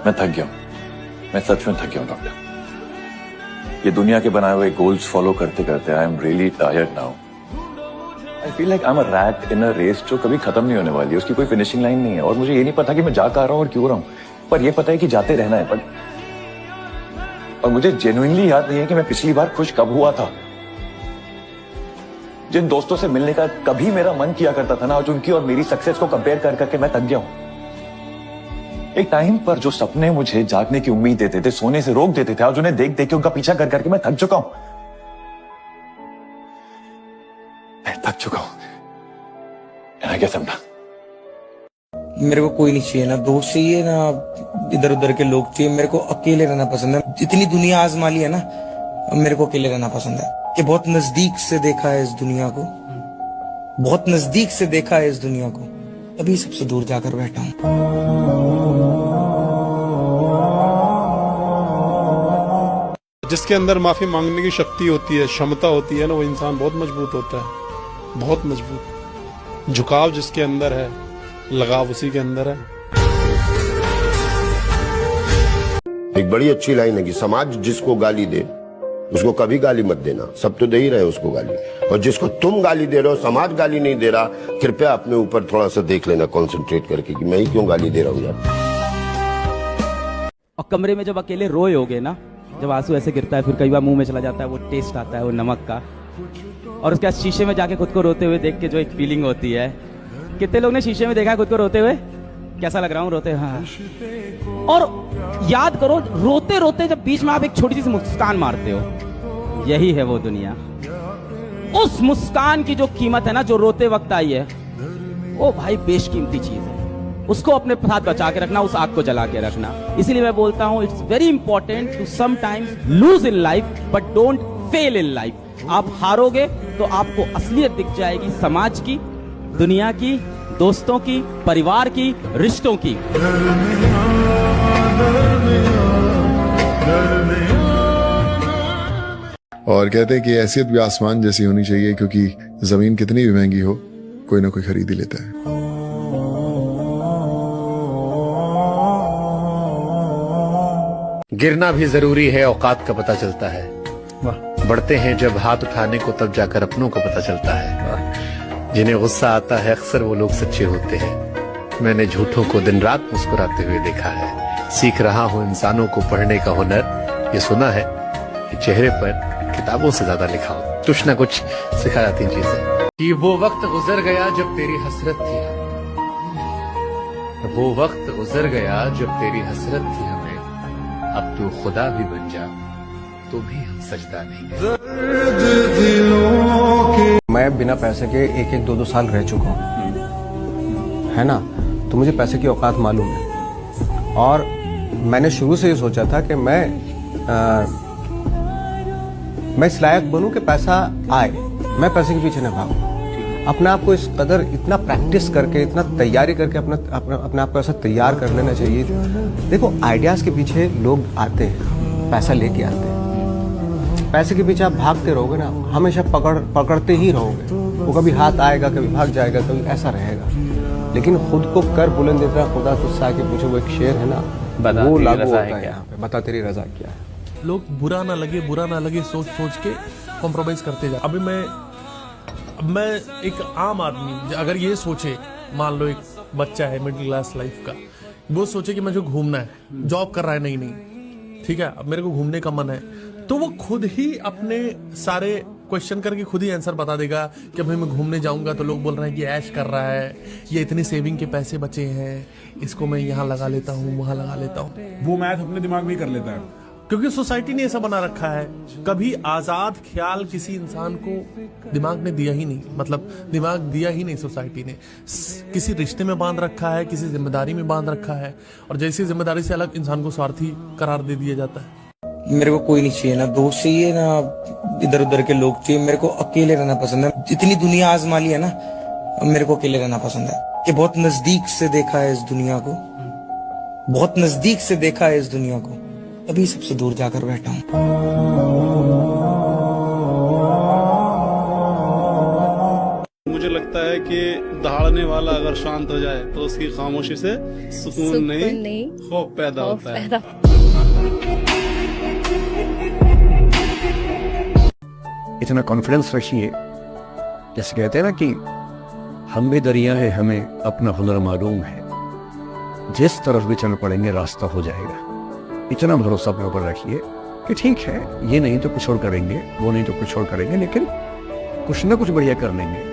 मैं थक गया हूं, मैं सच में थक गया हूं डॉक्टर। ये दुनिया के बनाए हुए गोल्स फॉलो करते करते I am really tired now. I feel like I am a rat in a race जो कभी खत्म नहीं होने वाली है, उसकी कोई फिनिशिंग लाइन नहीं है। और मुझे ये नहीं पता कि मैं जा कहाँ रहा हूँ और क्यों रहा हूँ, पर यह पता है कि जाते रहना है। और मुझे जेन्युइनली याद नहीं है कि मैं पिछली बार खुश कब हुआ था। जिन दोस्तों से मिलने का कभी मेरा मन किया करता था ना, आज उनकी और मेरी सक्सेस को कंपेयर कर करके मैं थक गया हूं। एक टाइम पर जो सपने मुझे जागने की उम्मीद देते थे, सोने से रोक देते थे, आज उन्हें देख देख के उनका पीछा कर करके मैं थक चुका हूं। मैं थक चुका हूं। क्या समझा? मेरे को कोई नहीं चाहिए, ना दोस्त चाहिए ना इधर उधर के लोग चाहिए। मेरे को अकेले रहना पसंद है। जितनी दुनिया आजमा ली है ना, मेरे को अकेले रहना पसंद है। कि बहुत नजदीक से देखा है इस दुनिया को, बहुत नजदीक से देखा है इस दुनिया को, अभी सबसे दूर जाकर बैठा हूं। जिसके अंदर माफी मांगने की शक्ति होती है, क्षमता होती है ना, वो इंसान बहुत मजबूत होता है, बहुत मजबूत। झुकाव जिसके अंदर है, लगाव उसी के अंदर है। एक बड़ी अच्छी लाइन है कि समाज जिसको गाली दे उसको कभी गाली मत देना, सब तो दे ही रहे उसको गाली। और जिसको तुम गाली दे रहे हो, समाज गाली नहीं दे रहा, कृपया अपने ऊपर थोड़ा सा देख लेना, कंसंट्रेट करके कि मैं ही क्यों गाली दे रहा हूँ यार। और कमरे में जब अकेले रोए होगे ना, जब आंसू ऐसे गिरता है, फिर कई बार मुंह में चला जाता है, वो टेस्ट आता है वो नमक का, और उसके बाद शीशे में जाके खुद को रोते हुए देख के जो एक फीलिंग होती है। कितने लोग ने शीशे में देखा है खुद को रोते हुए? कैसा लग रहा हूँ रोते? हाँ। और याद करो, रोते रोते जब बीच में आप एक छोटी सी मुस्कान मारते हो, यही है वो दुनिया। उस मुस्कान की जो कीमत है ना, जो रोते वक्त आई है, वो भाई बेशकीमती चीज है। उसको अपने साथ बचा के रखना, उस आग को जला के रखना। इसीलिए मैं बोलता हूं, it's very important to sometimes lose in life but don't fail in life. आप हारोगे तो आपको असलियत दिख जाएगी, समाज की, दुनिया की, दोस्तों की, परिवार की, रिश्तों की। और कहते हैं कि हैसियत भी आसमान जैसी होनी चाहिए, क्योंकि जमीन कितनी भी महंगी हो, कोई ना कोई खरीद ही लेता है। गिरना भी जरूरी है, औकात का पता चलता है। बढ़ते हैं जब हाथ उठाने को, तब जाकर अपनों का पता चलता है। जिन्हें गुस्सा आता है अक्सर वो लोग सच्चे होते हैं। मैंने झूठों को दिन रात मुस्कुराते हुए देखा है। सीख रहा हूँ इंसानों को पढ़ने का हुनर। ये सुना है कि चेहरे पर किताबों से ज्यादा लिखा हो, कुछ ना कुछ सिखा जाती चीजें। कि वो वक्त गुजर गया जब तेरी हसरत थी, वो वक्त गुजर गया जब तेरी हसरत थी हमें। अब तू खुदा भी बन जा तो भी हम सजदा नहीं करेंगे। मैं बिना पैसे के एक एक दो दो साल रह चुका हूँ, है ना, तो मुझे पैसे की औकात मालूम है। और मैंने शुरू से ये सोचा था कि मैं इस लायक बनूं कि पैसा आए, मैं पैसे के पीछे न भागूं। अपने आप को इस कदर इतना प्रैक्टिस करके, इतना तैयारी करके अपने आप को ऐसा तैयार कर लेना चाहिए। देखो, आइडियाज के पीछे लोग आते हैं, पैसा लेके आते हैं। पैसे के पीछे आप भागते रहोगे ना, हमेशा पकड़ते ही रहोगे। वो कभी हाथ आएगा, कभी भाग जाएगा, कभी ऐसा रहेगा। लेकिन खुद को कर बुलंद इतना खुदा तुझसे आके पूछो, वो एक शेर है ना, वो लागू होता है यहाँ पे। बता तेरी रजा क्या है। लोग बुरा ना लगे सोच सोच के कॉम्प्रोमाइज करते जा। अभी मैं एक आम आदमी अगर ये सोचे, मान लो एक बच्चा है मिडिल क्लास लाइफ का, वो सोचे कि मुझे घूमना है, जॉब कर रहा है, नहीं ठीक है, अब मेरे को घूमने का मन है, तो वो खुद ही अपने सारे क्वेश्चन करके खुद ही आंसर बता देगा कि भाई मैं घूमने जाऊंगा तो लोग बोल रहे हैं कि ऐश कर रहा है, ये इतनी सेविंग के पैसे बचे हैं, इसको मैं यहाँ लगा लेता हूँ, वहां लगा लेता हूँ। वो मैथ अपने दिमाग में ही कर लेता है, क्योंकि सोसाइटी ने ऐसा बना रखा है। कभी आजाद ख्याल किसी इंसान को दिमाग ने दिया ही नहीं, मतलब दिमाग दिया ही नहीं सोसाइटी ने। किसी रिश्ते में बांध रखा है, किसी जिम्मेदारी में बांध रखा है, और जैसी जिम्मेदारी से अलग इंसान को स्वार्थी करार दे दिया जाता है। मेरे को कोई नहीं चाहिए, ना दोस्त चाहिए ना इधर उधर के लोग चाहिए। मेरे को अकेले रहना पसंद है। जितनी दुनिया आजमा ली है ना, मेरे को अकेले रहना पसंद है। कि बहुत नजदीक से देखा है इस दुनिया को, बहुत नजदीक से देखा है इस दुनिया को, अभी सबसे दूर जाकर बैठा हूं। मुझे लगता है कि ताड़ने वाला अगर शांत हो जाए तो उसकी खामोशी से सुकून नहीं खौफ पैदा होता है। इतना कॉन्फिडेंस रखिए, जैसे कहते हैं ना कि हम भी दरिया है, हमें अपना हुनर मालूम है, जिस तरफ भी चल पड़ेंगे रास्ता हो जाएगा। इतना भरोसा अपने ऊपर रखिए कि ठीक है, ये नहीं तो कुछ और करेंगे, वो नहीं तो कुछ और करेंगे, लेकिन कुछ ना कुछ बढ़िया कर लेंगे।